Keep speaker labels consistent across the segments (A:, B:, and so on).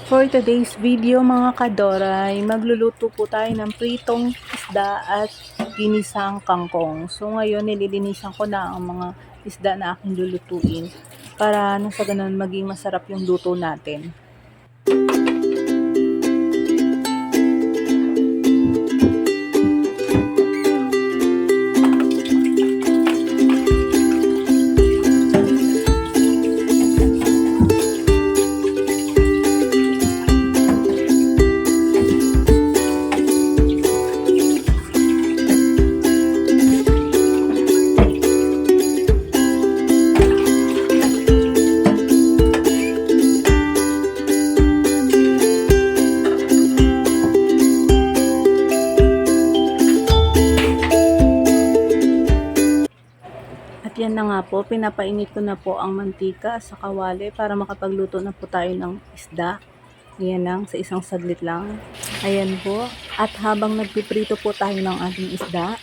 A: For today's video mga kadoray, magluluto po tayo ng pritong isda at ginisang kangkong. So ngayon nililinisan ko na ang mga isda na aking lulutuin para nang sa ganun maging masarap yung luto natin. Yan na nga po, pinapainit ko na po ang mantika sa kawali para makapagluto na po tayo ng isda. Ayan lang, sa isang saglit lang. Ayan po. At habang nagpiprito po tayo ng ating isda,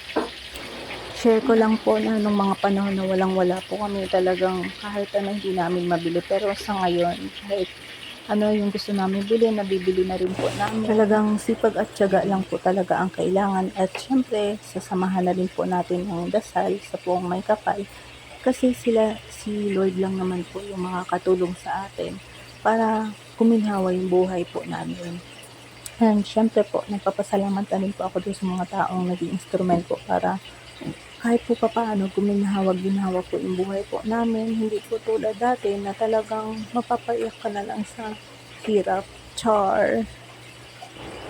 A: share ko lang po na nung mga panahon na walang-wala po kami talagang kahit ano hindi namin mabili. Pero sa ngayon, kahit ano yung gusto namin bili, nabibili na rin po namin. Talagang sipag at tiyaga lang po talaga ang kailangan. At syempre, sasamahan na rin po natin ang dasal sa puong may kapal. Kasi si Lord lang naman po yung makakatulong sa atin para kuminhawa yung buhay po namin. And syempre po, nagpapasalamat na rin po ako doon sa mga taong naging instrumento para kahit po paano ginhawa po yung buhay po namin. Hindi po tulad dati na talagang mapapaiyak ka na lang sa hirap. Char!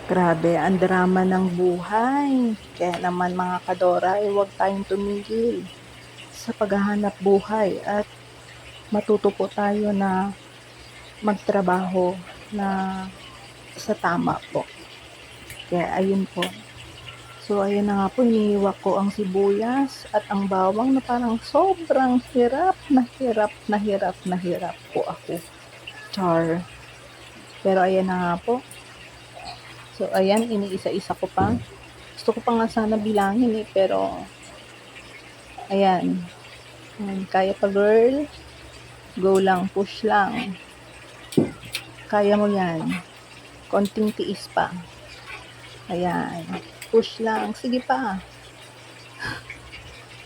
A: Grabe, ang drama ng buhay. Kaya naman mga kadoray, huwag tayong tumigil sa paghahanap buhay at matuto po tayo na magtrabaho na sa tama po. Kaya ayun po. So ayun na nga po, iniiwak ko ang sibuyas at ang bawang na parang sobrang hirap po ako. Char. Pero ayan na nga po. So ayan, iniisa-isa ko pa. Gusto ko pa nga sana bilangin pero ayan. Kaya pa girl. Go lang, push lang. Kaya mo yan. Konting tiis pa. Ayan. Push lang. Sige pa.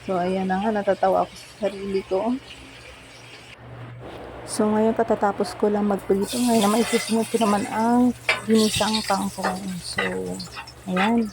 A: So, ayan na nga. Natatawa ako sa sarili ko. So, ngayon katatapos ko lang magprito. Ngayon naman isusunod ko naman ang ginisang kangkong. So, ayan.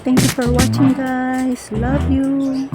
A: Thank you for watching guys. Love you.